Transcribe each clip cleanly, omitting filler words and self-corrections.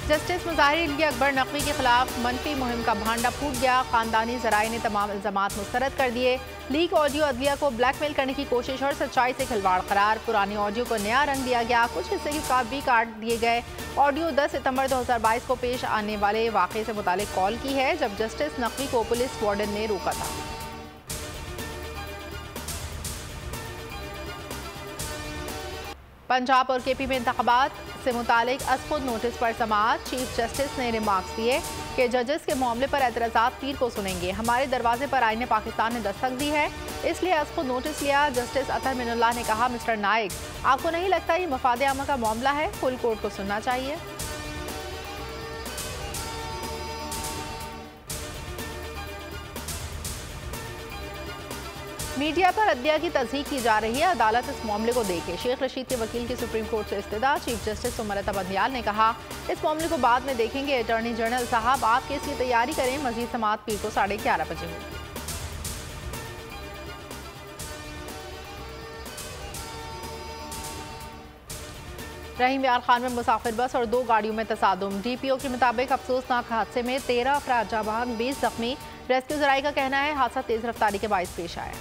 Justice मुजाहिर Ali Akbar Naqvi के खिलाफ मनफी मुहिम का भांडा फूट गया। खानदानी जराए ने तमाम इल्जामात मुस्तरद कर दिए। लीक ऑडियो अदलिया को ब्लैकमेल करने की कोशिश और सच्चाई से खिलवाड़ करार। पुरानी ऑडियो को नया रंग दिया गया, कुछ हिस्से के भी काट दिए गए। ऑडियो 10 सितंबर 2022 को पेश आने वाले वाक़े से मुतालिक कॉल की है, जब जस्टिस नकवी को पुलिस वार्डन ने रोका था। पंजाब और केपी में इंतखाबात से मुतालिक असखुद नोटिस पर समाअत। चीफ जस्टिस ने रिमार्क्स दिए कि जजेस के मामले पर एतराज़ात पीर को सुनेंगे। हमारे दरवाजे पर आईने पाकिस्तान ने दस्तक दी है, इसलिए असखुद नोटिस लिया। जस्टिस अतहर मिनुल्लाह ने कहा, मिस्टर नाइक, आपको नहीं लगता ये मफाद आमा का मामला है? फुल कोर्ट को सुनना चाहिए। मीडिया पर अदलिया की तस्दीक की जा रही है, अदालत इस मामले को देखे। शेख रशीद के वकील की सुप्रीम कोर्ट से इस्तदा। चीफ जस्टिस सुमलता बंदियाल ने कहा, इस मामले को बाद में देखेंगे। अटॉर्नी जनरल साहब, आप केस की तैयारी करें। मजीद समाअत पीर को 11:30 बजे होगी। रहीम यार खान में मुसाफिर बस और 2 गाड़ियों में तसादुम। DPO के मुताबिक अफसोसनाक हादसे में 13 अफराद जाँ बहक, 20 जख्मी। रेस्क्यू जराये का कहना है हादसा तेज रफ्तारी के बाइस पेश आया।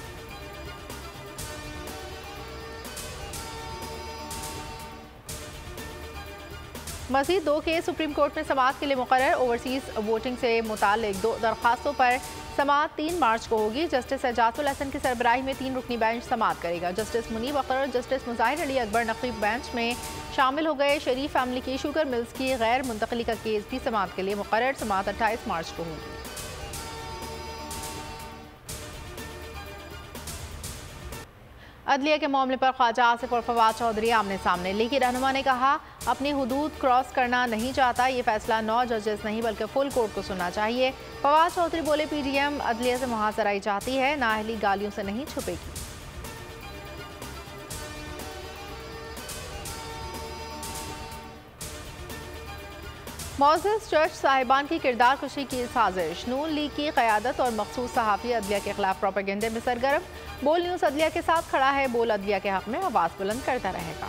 मजीद 2 केस सुप्रीम कोर्ट में समाअत के लिए मुकर्रर। ओवरसीज वोटिंग से मुतालिक 2 दरखास्तों पर समाअत 3 मार्च को होगी। जस्टिस एजाजुल हसन की सरबराही में 3 रुकनी बेंच समाअत करेगा। जस्टिस मुनीब अख्तर और जस्टिस मुजाहिर अली अकबर नकवी बेंच में शामिल हो गए। शरीफ फैमिली की शुगर मिल्स की गैर मुंतकली का केस भी समाअत के लिए मुकर्रर। समाअत 28 मार्च को होगी। अदलिया के मामले पर ख्वाजा आसिफ और फवाद चौधरी आमने सामने। लीगी रहनुमा ने कहा, अपनी हुदूद क्रॉस करना नहीं चाहता। ये फैसला 9 जजेस नहीं बल्कि फुल कोर्ट को सुनना चाहिए। फवाद चौधरी बोले, PDM अदलिया से मुहासराई चाहती है, नाअहली गालियों से नहीं छुपेगी। मौजूद चर्च साहिबान की किरदार कुशी की साजिश। नून लीग की क़यादत और मखसूस सहाफ़ी अदलिया के खिलाफ प्रोपेगेंडे में सरगर्म। बोल न्यूज़ अदलिया के साथ खड़ा है, बोल अदलिया के हक में आवाज़ बुलंद करता रहेगा।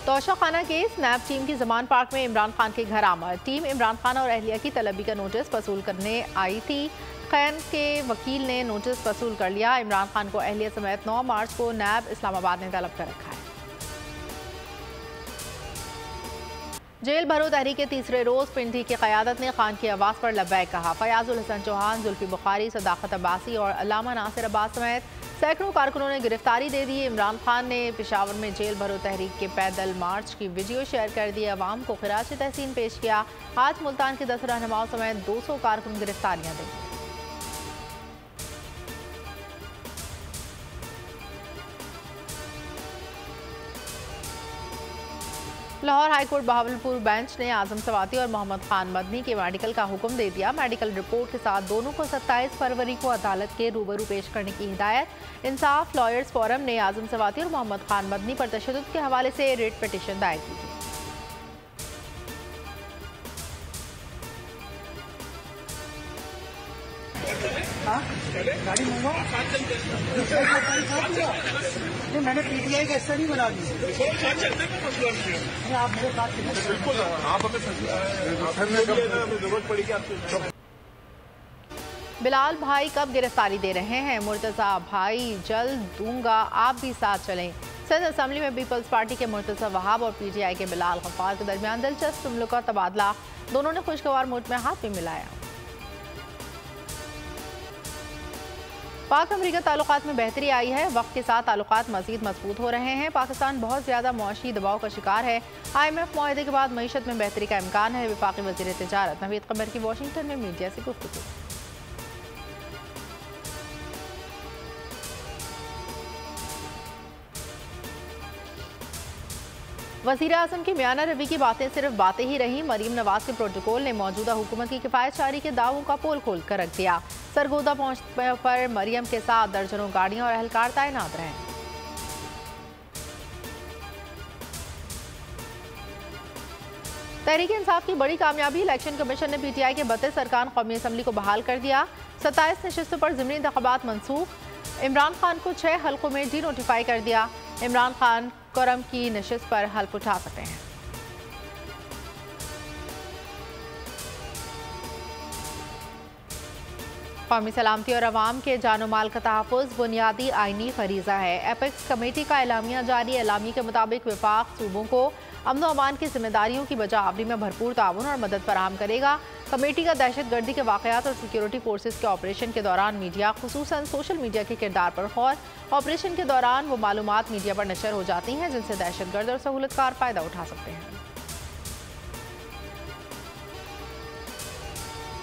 तोशा खाना केस। नैब टीम की जमान पार्क में इमरान खान के घर आमद। टीम इमरान खान और अहलिया की तलबी का नोटिस वसूल करने आई थी। खैन के वकील ने नोटिस वसूल कर लिया। इमरान खान को अहलिया समेत 9 मार्च को नैब इस्लामाबाद ने तलब कर रखा है। जेल भरो तहरीक के तीसरे रोज पिंडी की क़यादत ने खान की आवाज़ पर लब्बैक कहा। फयाजुल हसन चौहान, जुल्फी बुखारी, सदाकत अब्बासी और अल्लामा नासिर अब्बास समेत सैकड़ों कारकुनों ने गिरफ्तारी दे दी। इमरान खान ने पेशावर में जेल भरो तहरीक के पैदल मार्च की वीडियो शेयर कर दी। अवाम को खिराज तहसीन पेश किया। आज मुल्तान के 10 रहनुमाओं समेत 200 कारकुन गिरफ्तारियाँ देंगे। लाहौर हाईकोर्ट बहावलपुर बेंच ने आजम सवाती और मोहम्मद खान मदनी के मेडिकल का हुक्म दे दिया। मेडिकल रिपोर्ट के साथ दोनों को 27 फरवरी को अदालत के रूबरू पेश करने की हिदायत। इंसाफ लॉयर्स फोरम ने आजम सवाती और मोहम्मद खान मदनी पर तशद्दुद के हवाले से रिट पिटीशन दायर की थी। मैंने PTI का हिस्सा नहीं बना दी। आप मेरे साथ बिल्कुल जरूरत पड़ेगी आपको। बिलाल भाई कब गिरफ्तारी दे रहे हैं? मुर्तज़ा भाई जल्द दूंगा, आप भी साथ चलें। सदर असम्बली में पीपल्स पार्टी के मुर्तज़ा वहाब और PTI के बिलाल गफ्फार के दरमियान दिलचस्प जुमलों का तबादला। दोनों ने खुशगवार मूड में हाथ भी मिलाया। पाक अमरीका ताल्लुकात में बेहतरी आई है। वक्त के साथ ताल्लुकात मज़ीद मजबूत हो रहे हैं। पाकिस्तान बहुत ज़्यादा मुआशी दबाव का शिकार है। IMF मुआहदे के बाद मईशत में बेहतरी का इम्कान है। वफाकी वज़ीर तिजारत नवीद क़मर की वाशिंगटन में मीडिया से गुफ्तगू। वज़ीर आज़म की मियाना रवि की बातें सिर्फ बातें ही रहीं। मरीम नवाज के प्रोटोकॉल ने मौजूदा हुकूमत की किफ़ायतशारी के दावों का पोल खोल कर रख दिया। सरगोदा पहुंचने पर मरियम के साथ दर्जनों गाड़ियां और एहलकार तैनात रहे। तहरीक इंसाफ की बड़ी कामयाबी। इलेक्शन कमीशन ने PTI के 32 अरकान कौमी असम्बली को बहाल कर दिया। 27 नशिस्तों पर ज़िमनी इंतखाबात मनसूख। इमरान खान को 6 हल्कों में डी नोटिफाई कर दिया। इमरान खान करम की नशिस्त पर हल्फ उठा सकते हैं। कौमी सलामती और अवाम के जानो माल का तहफ़्फ़ुज़ बुनियादी आइनी फरीज़ा है। एपेक्स कमेटी का एलामिया जारी। एलामी के मुताबिक विफाक सूबों को अमन व अमान की जिम्मेदारियों की बजावरी में भरपूर ताउन और मदद फराहम करेगा। कमेटी का दहशत गर्दी के वाक़यात और सिक्योरिटी फोर्सेज के ऑपरेशन के दौरान मीडिया खुसूसन सोशल मीडिया के किरदार पर गौर। ऑपरेशन के दौरान वो मालूमात मीडिया पर नशर हो जाती हैं जिनसे दहशत गर्द और सहूलतकार फ़ायदा उठा सकते हैं।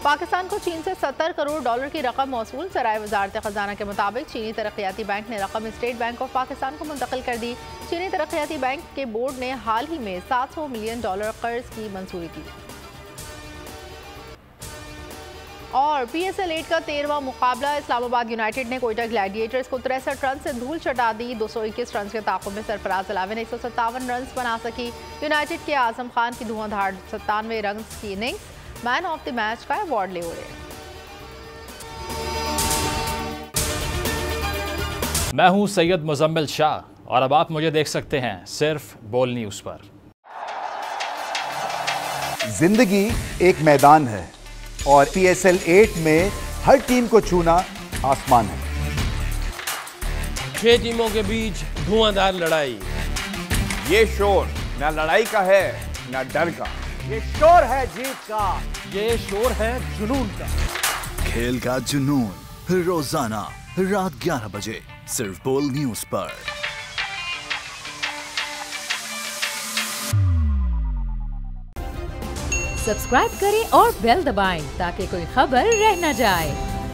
पाकिस्तान को चीन से 70 करोड़ डॉलर की रकम मौसूल। सराय वजारत खजाना के मुताबिक चीनी तरक्याती बैंक ने रकम स्टेट बैंक ऑफ पाकिस्तान को मुंतकिल कर दी। चीनी तरक्याती बैंक के बोर्ड ने हाल ही में $700 मिलियन कर्ज की मंजूरी की। और PSL 8 का 13वां मुकाबला। इस्लामाबाद यूनाइटेड ने कोयटा ग्लैडिएटर्स को 63 रन से धूल चटा दी। 221 रन के ताक़ुब में सरफराज 157 रन बना सकी। यूनाइटेड के आजम खान की धुआंधार 97 रन की innings man of the match का अवार्ड ले उड़े। मैं हूं सैयद मुजम्मिल शाह और अब आप मुझे देख सकते हैं सिर्फ बोल न्यूज पर। जिंदगी एक मैदान है और PSL 8 में हर टीम को छूना आसमान है। 6 टीमों के बीच धुआंधार लड़ाई। ये शोर ना लड़ाई का है ना डर का, ये शोर है जीत का, ये शोर है जुनून का। खेल का जुनून रोजाना रात 11 बजे सिर्फ बोल न्यूज पर। सब्सक्राइब करें और बेल दबाएं ताकि कोई खबर रह न जाए।